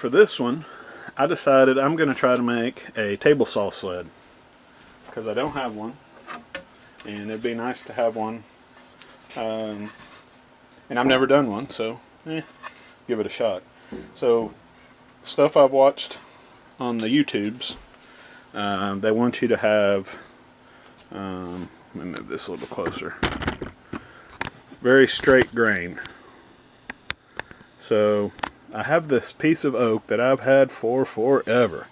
for this one, I decided I'm going to try to make a table saw sled, because I don't have one, and it'd be nice to have one, and I've never done one, so give it a shot. So stuff I've watched on the YouTubes, they want you to have, let me move this a little closer, very straight grain. So I have this piece of oak that I've had for forever,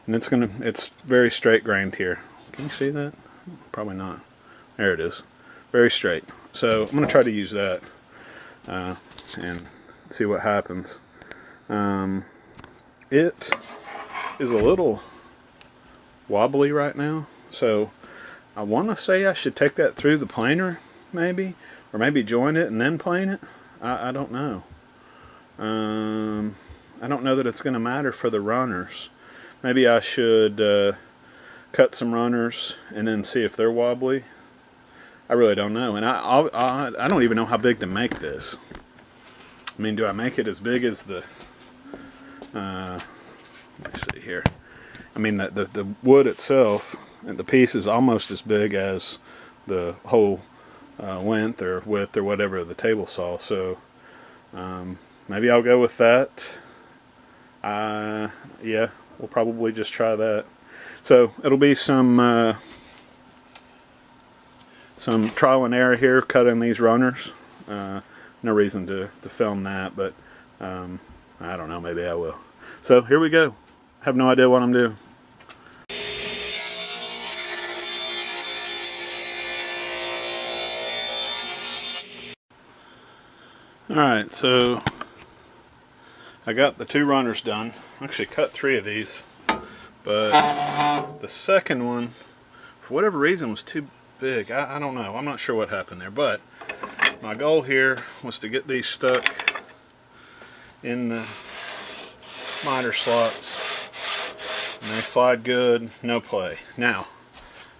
and it's very straight grained here. Can you see that? Probably not. There it is. Very straight. So I'm going to try to use that and see what happens. It is a little wobbly right now, so I want to say I should take that through the planer, maybe, or maybe join it and then plane it. I don't know. I don't know that it's going to matter for the runners. Maybe I should cut some runners and then see if they're wobbly. I really don't know, and I don't even know how big to make this. I mean, do I make it as big as the let me see here. I mean, the wood itself, and the piece is almost as big as the whole length or width or whatever of the table saw. So maybe I'll go with that. Yeah, we'll probably just try that. So it'll be some trial and error here, cutting these runners. No reason to film that, but I don't know, maybe I will. So here we go. Have no idea what I'm doing. Alright, so I got the 2 runners done. I actually cut 3 of these, but the second one, for whatever reason, was too big. I don't know. I'm not sure what happened there, but my goal here was to get these stuck in the miter slots, and they slide good, no play. Now,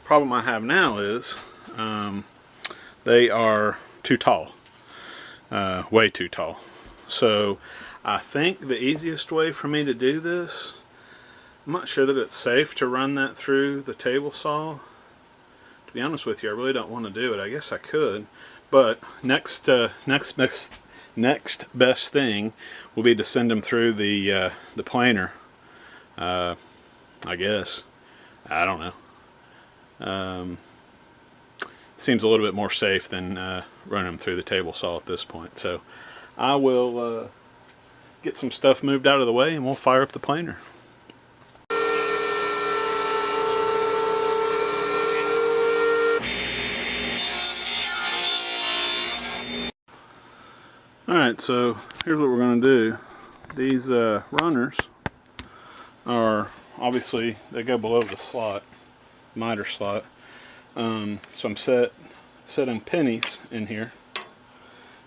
problem I have now is they are too tall, way too tall. So I think the easiest way for me to do this, I'm not sure that it's safe to run that through the table saw. To be honest with you, I really don't want to do it. I guess I could, but next best thing will be to send them through the planer. I guess. I don't know. Seems a little bit more safe than running them through the table saw at this point. So I will get some stuff moved out of the way and we'll fire up the planer. Alright, so here's what we're going to do. These runners are, obviously, they go below the slot, miter slot. So I'm setting pennies in here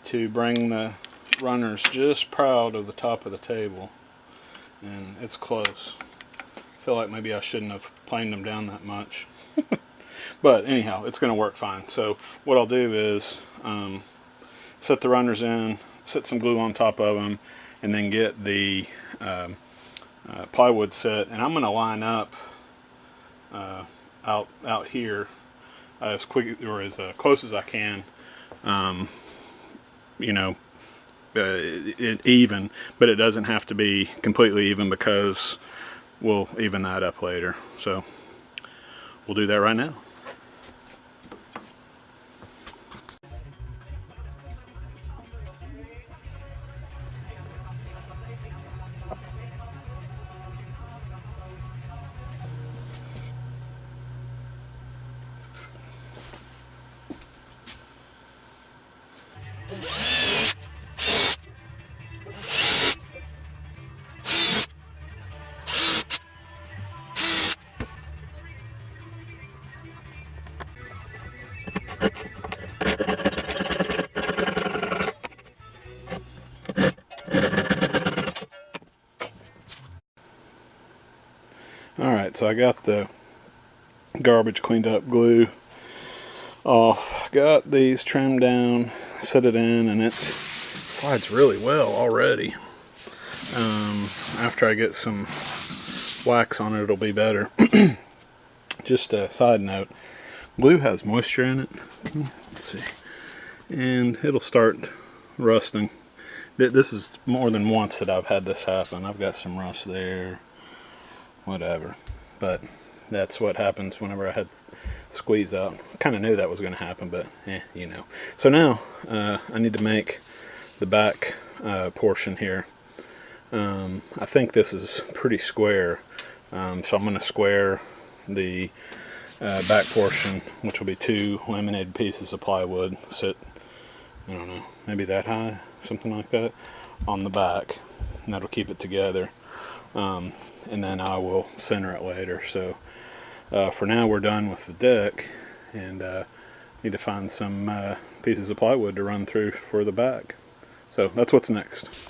to bring the runners just proud of the top of the table. And it's close. I feel like maybe I shouldn't have planed them down that much. But anyhow, it's going to work fine. So what I'll do is set the runners in, set some glue on top of them, and then get the plywood set. And I'm going to line up out here as quick or as close as I can. You know, even, but it doesn't have to be completely even because we'll even that up later. So we'll do that right now. Alright, so I got the garbage cleaned up, glue off, got these trimmed down, set it in, and it slides really well already. After I get some wax on it, it'll be better. Just a side note, glue has moisture in it. Let's see. And it'll start rusting. This is more than once that I've had this happen. I've got some rust there, whatever. But that's what happens whenever I had squeeze out. I kind of knew that was going to happen, but you know. So now I need to make the back portion here. I think this is pretty square, so I'm going to square the back portion, which will be 2 laminated pieces of plywood, sit, I don't know, maybe that high, something like that, on the back, and that'll keep it together. And then I will center it later. So for now we're done with the deck, and need to find some pieces of plywood to run through for the back. So that's what's next.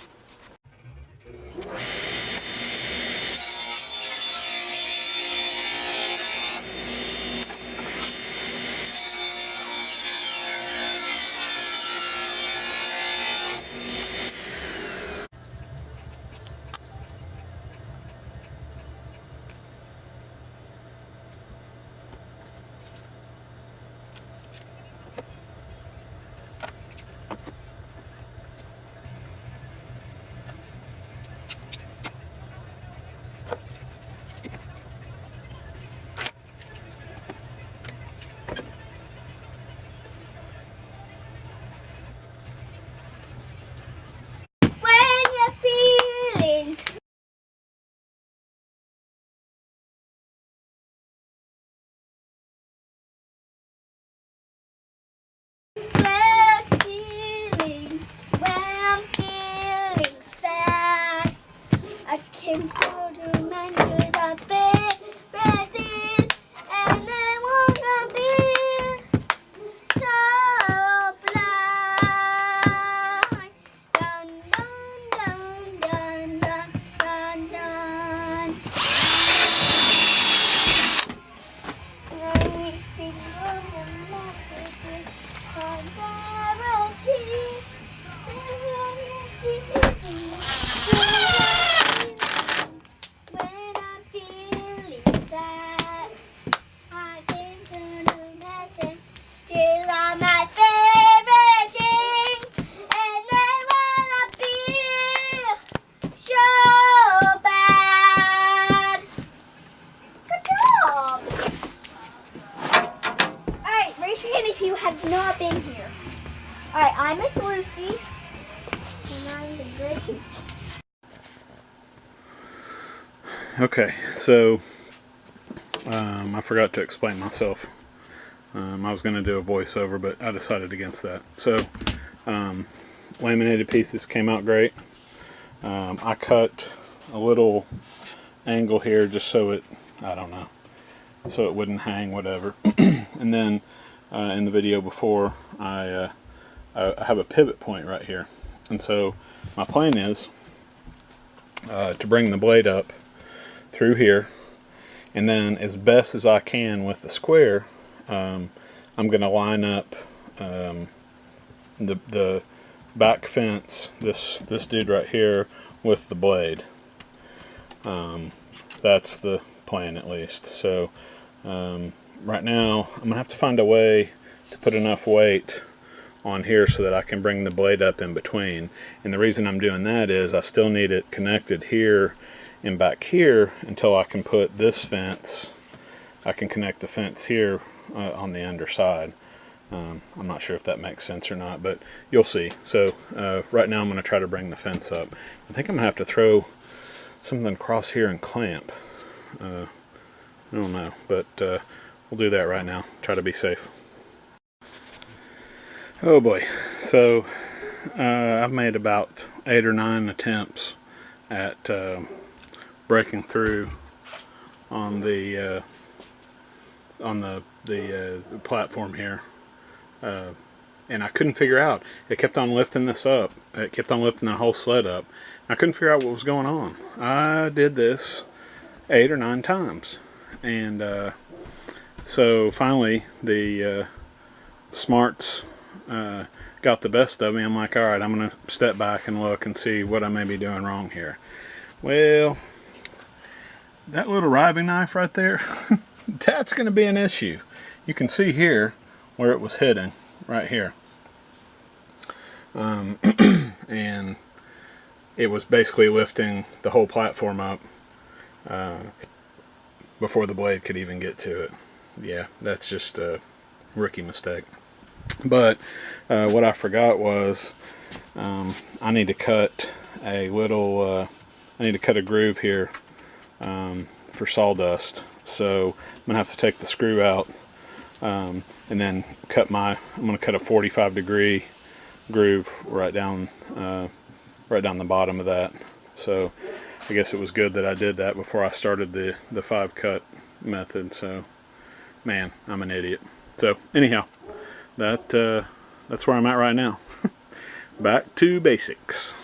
Not been here. Alright, I'm Miss Lucy. And I'm the grade. Okay, so I forgot to explain myself. I was going to do a voiceover, but I decided against that. So laminated pieces came out great. I cut a little angle here just so it, I don't know, so it wouldn't hang, whatever. And then in the video before, I have a pivot point right here, and so my plan is to bring the blade up through here, and then as best as I can with the square, I'm going to line up the back fence, this dude right here, with the blade. That's the plan, at least. So right now I'm gonna have to find a way to put enough weight on here so that I can bring the blade up in between. And the reason I'm doing that is I still need it connected here and back here until I can put this fence. I can connect the fence here on the underside. I'm not sure if that makes sense or not, but you'll see. So right now I'm going to try to bring the fence up. I think I'm going to have to throw something across here and clamp. I don't know, but we'll do that right now. Try to be safe. Oh boy. So I've made about 8 or 9 attempts at breaking through on the platform here. And I couldn't figure out. It kept on lifting this up. It kept on lifting the whole sled up. I couldn't figure out what was going on. I did this 8 or 9 times. And so finally the smarts got the best of me. I'm like, alright, I'm going to step back and look and see what I may be doing wrong here. Well, that little riving knife right there, that's going to be an issue. You can see here where it was hidden, right here. And it was basically lifting the whole platform up before the blade could even get to it. Yeah, that's just a rookie mistake. But what I forgot was I need to cut a little, I need to cut a groove here for sawdust. So I'm going to have to take the screw out and then cut I'm going to cut a 45-degree groove right down the bottom of that. So I guess it was good that I did that before I started the 5-cut method. So man, I'm an idiot. So anyhow, that's where I'm at right now. Back to basics.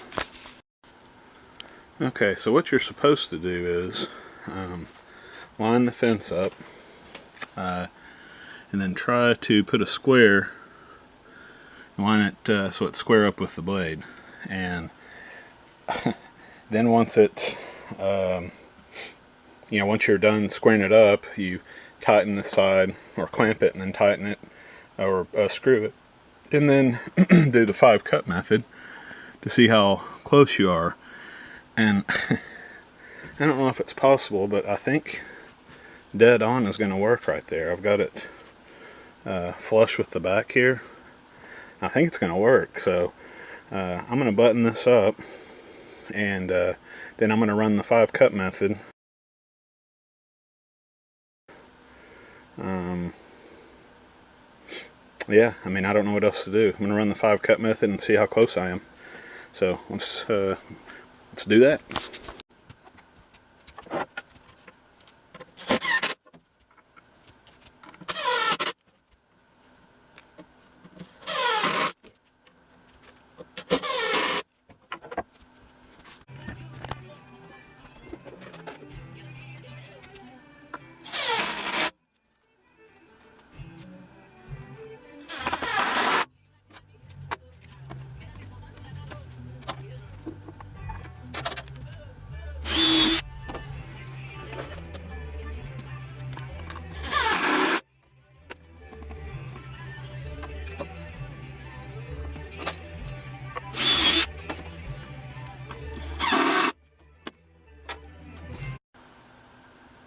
Okay, so what you're supposed to do is line the fence up and then try to put a square, line it so it's square up with the blade, and then once it once you're done squaring it up, you tighten the side or clamp it and then tighten it or screw it, and then do the 5-cut method to see how close you are. And I don't know if it's possible, but I think dead on is going to work right there. I've got it flush with the back here. I think it's going to work. So I'm going to button this up, and then I'm going to run the 5-cut method. Yeah, I mean, I don't know what else to do. I'm going to run the 5-cut method and see how close I am. So let's do that.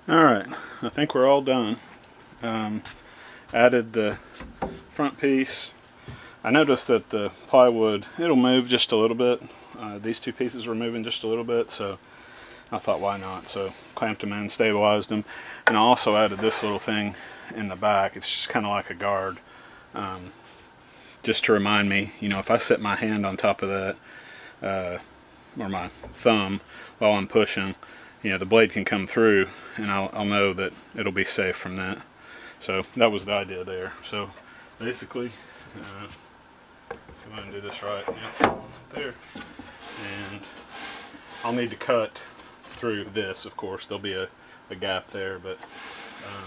Alright, I think we're all done. Added the front piece. I noticed that the plywood, it'll move just a little bit. These two pieces were moving just a little bit, so I thought, why not? So clamped them in, stabilized them, and I also added this little thing in the back. It's just kind of like a guard, just to remind me, if I set my hand on top of that, or my thumb while I'm pushing, the blade can come through, and I'll know that it'll be safe from that. So that was the idea there. So basically, I'm going to do this right. Yep, there. And I'll need to cut through this, of course. There'll be a gap there, but I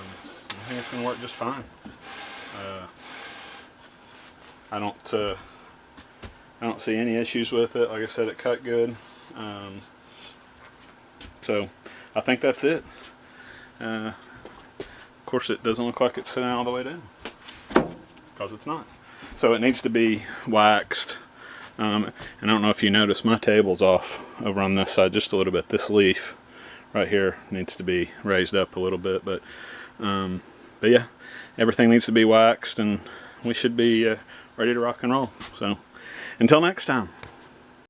think it's going to work just fine. I don't see any issues with it. Like I said, it cut good. So I think that's it. Of course, it doesn't look like it's sitting all the way down, because it's not. So it needs to be waxed. And I don't know if you notice, my table's off over on this side just a little bit. This leaf right here needs to be raised up a little bit, but yeah, everything needs to be waxed, and we should be ready to rock and roll. So until next time.